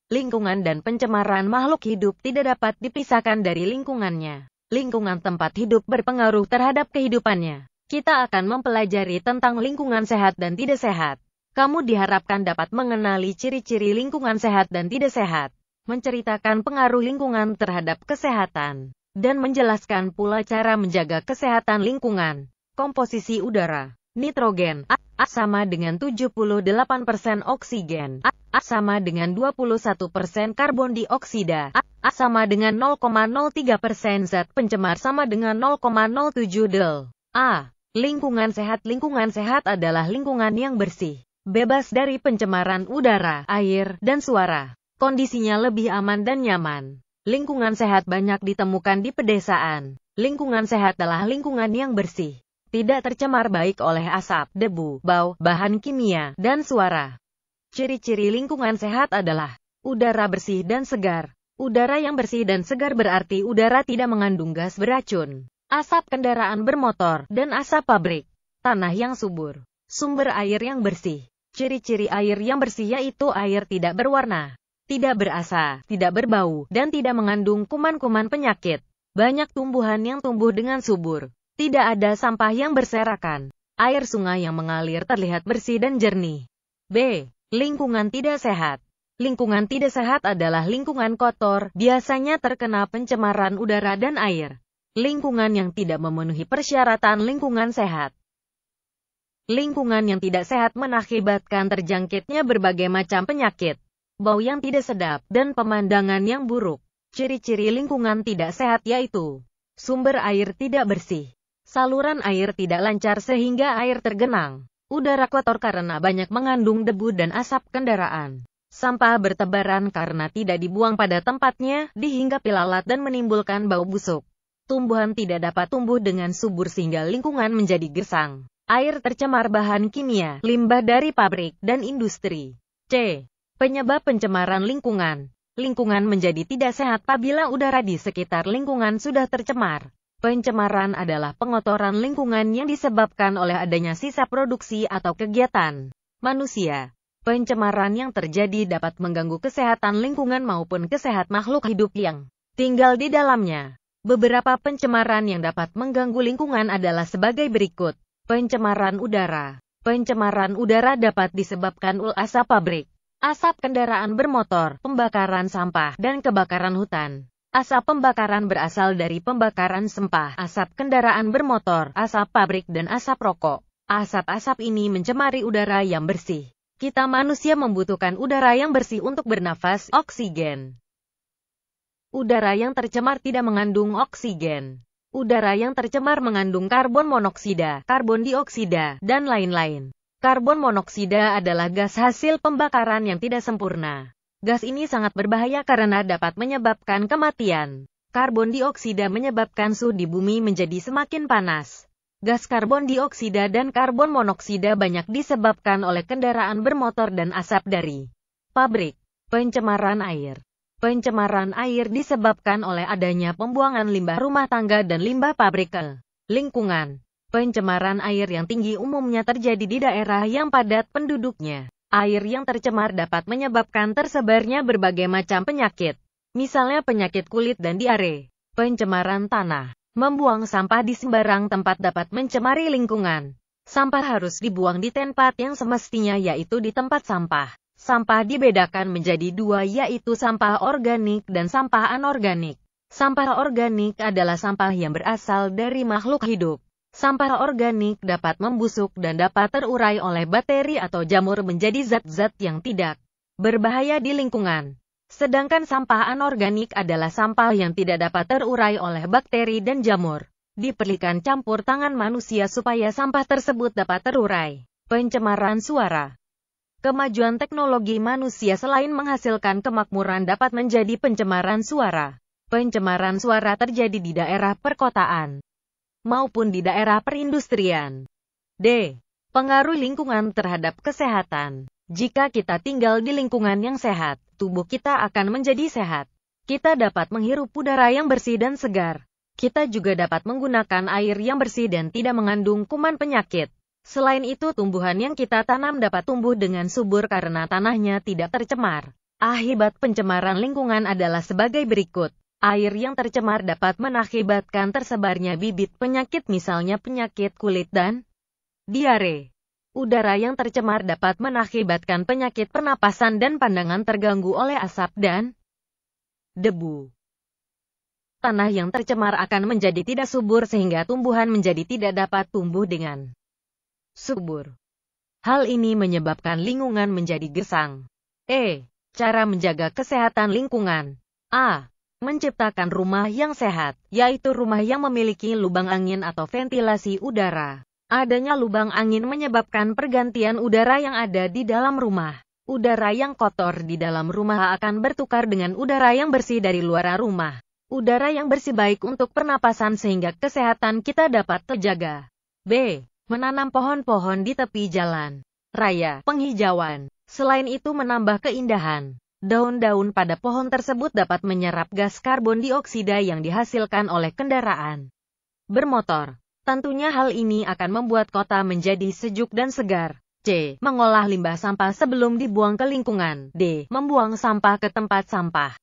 Lingkungan dan pencemaran makhluk hidup tidak dapat dipisahkan dari lingkungannya. Lingkungan tempat hidup berpengaruh terhadap kehidupannya. Kita akan mempelajari tentang lingkungan sehat dan tidak sehat. Kamu diharapkan dapat mengenali ciri-ciri lingkungan sehat dan tidak sehat, menceritakan pengaruh lingkungan terhadap kesehatan, dan menjelaskan pula cara menjaga kesehatan lingkungan. Komposisi udara. Nitrogen A sama dengan 78% oksigen, A sama dengan 21% karbon dioksida, A sama dengan 0,03% zat pencemar sama dengan 0,07 del. A. Lingkungan sehat. Lingkungan sehat adalah lingkungan yang bersih, bebas dari pencemaran udara, air, dan suara. Kondisinya lebih aman dan nyaman. Lingkungan sehat banyak ditemukan di pedesaan. Lingkungan sehat adalah lingkungan yang bersih, tidak tercemar baik oleh asap, debu, bau, bahan kimia, dan suara. Ciri-ciri lingkungan sehat adalah udara bersih dan segar. Udara yang bersih dan segar berarti udara tidak mengandung gas beracun, asap kendaraan bermotor, dan asap pabrik. Tanah yang subur. Sumber air yang bersih. Ciri-ciri air yang bersih yaitu air tidak berwarna, tidak berasa, tidak berbau, dan tidak mengandung kuman-kuman penyakit. Banyak tumbuhan yang tumbuh dengan subur. Tidak ada sampah yang berserakan. Air sungai yang mengalir terlihat bersih dan jernih. B. Lingkungan tidak sehat. Lingkungan tidak sehat adalah lingkungan kotor, biasanya terkena pencemaran udara dan air. Lingkungan yang tidak memenuhi persyaratan lingkungan sehat. Lingkungan yang tidak sehat mengakibatkan terjangkitnya berbagai macam penyakit, bau yang tidak sedap, dan pemandangan yang buruk. Ciri-ciri lingkungan tidak sehat yaitu sumber air tidak bersih. Saluran air tidak lancar sehingga air tergenang. Udara kotor karena banyak mengandung debu dan asap kendaraan. Sampah bertebaran karena tidak dibuang pada tempatnya, dihinggapi lalat dan menimbulkan bau busuk. Tumbuhan tidak dapat tumbuh dengan subur sehingga lingkungan menjadi gersang. Air tercemar bahan kimia, limbah dari pabrik, dan industri. C. Penyebab pencemaran lingkungan. Lingkungan menjadi tidak sehat apabila udara di sekitar lingkungan sudah tercemar. Pencemaran adalah pengotoran lingkungan yang disebabkan oleh adanya sisa produksi atau kegiatan manusia. Pencemaran yang terjadi dapat mengganggu kesehatan lingkungan maupun kesehatan makhluk hidup yang tinggal di dalamnya. Beberapa pencemaran yang dapat mengganggu lingkungan adalah sebagai berikut. Pencemaran udara. Pencemaran udara dapat disebabkan oleh asap pabrik, asap kendaraan bermotor, pembakaran sampah, dan kebakaran hutan. Asap pembakaran berasal dari pembakaran sampah, asap kendaraan bermotor, asap pabrik, dan asap rokok. Asap-asap ini mencemari udara yang bersih. Kita manusia membutuhkan udara yang bersih untuk bernafas, oksigen. Udara yang tercemar tidak mengandung oksigen. Udara yang tercemar mengandung karbon monoksida, karbon dioksida, dan lain-lain. Karbon monoksida adalah gas hasil pembakaran yang tidak sempurna. Gas ini sangat berbahaya karena dapat menyebabkan kematian. Karbon dioksida menyebabkan suhu di bumi menjadi semakin panas. Gas karbon dioksida dan karbon monoksida banyak disebabkan oleh kendaraan bermotor dan asap dari pabrik. Pencemaran air. Pencemaran air disebabkan oleh adanya pembuangan limbah rumah tangga dan limbah pabrik ke lingkungan. Pencemaran air yang tinggi umumnya terjadi di daerah yang padat penduduknya. Air yang tercemar dapat menyebabkan tersebarnya berbagai macam penyakit, misalnya penyakit kulit dan diare. Pencemaran tanah. Membuang sampah di sembarang tempat dapat mencemari lingkungan. Sampah harus dibuang di tempat yang semestinya yaitu di tempat sampah. Sampah dibedakan menjadi dua yaitu sampah organik dan sampah anorganik. Sampah organik adalah sampah yang berasal dari makhluk hidup. Sampah organik dapat membusuk dan dapat terurai oleh bakteri atau jamur menjadi zat-zat yang tidak berbahaya di lingkungan. Sedangkan sampah anorganik adalah sampah yang tidak dapat terurai oleh bakteri dan jamur. Diperlukan campur tangan manusia supaya sampah tersebut dapat terurai. Pencemaran suara. Kemajuan teknologi manusia selain menghasilkan kemakmuran dapat menjadi pencemaran suara. Pencemaran suara terjadi di daerah perkotaan maupun di daerah perindustrian. D. Pengaruh lingkungan terhadap kesehatan. Jika kita tinggal di lingkungan yang sehat, tubuh kita akan menjadi sehat. Kita dapat menghirup udara yang bersih dan segar. Kita juga dapat menggunakan air yang bersih dan tidak mengandung kuman penyakit. Selain itu, tumbuhan yang kita tanam dapat tumbuh dengan subur karena tanahnya tidak tercemar. Akibat pencemaran lingkungan adalah sebagai berikut. Air yang tercemar dapat mengakibatkan tersebarnya bibit penyakit misalnya penyakit kulit dan diare. Udara yang tercemar dapat mengakibatkan penyakit pernapasan dan pandangan terganggu oleh asap dan debu. Tanah yang tercemar akan menjadi tidak subur sehingga tumbuhan menjadi tidak dapat tumbuh dengan subur. Hal ini menyebabkan lingkungan menjadi gersang. Cara menjaga kesehatan lingkungan. A. Menciptakan rumah yang sehat, yaitu rumah yang memiliki lubang angin atau ventilasi udara. Adanya lubang angin menyebabkan pergantian udara yang ada di dalam rumah. Udara yang kotor di dalam rumah akan bertukar dengan udara yang bersih dari luar rumah. Udara yang bersih baik untuk pernapasan sehingga kesehatan kita dapat terjaga. B. Menanam pohon-pohon di tepi jalan raya, penghijauan. Selain itu menambah keindahan. Daun-daun pada pohon tersebut dapat menyerap gas karbon dioksida yang dihasilkan oleh kendaraan bermotor. Tentunya hal ini akan membuat kota menjadi sejuk dan segar. C. Mengolah limbah sampah sebelum dibuang ke lingkungan. D. Membuang sampah ke tempat sampah.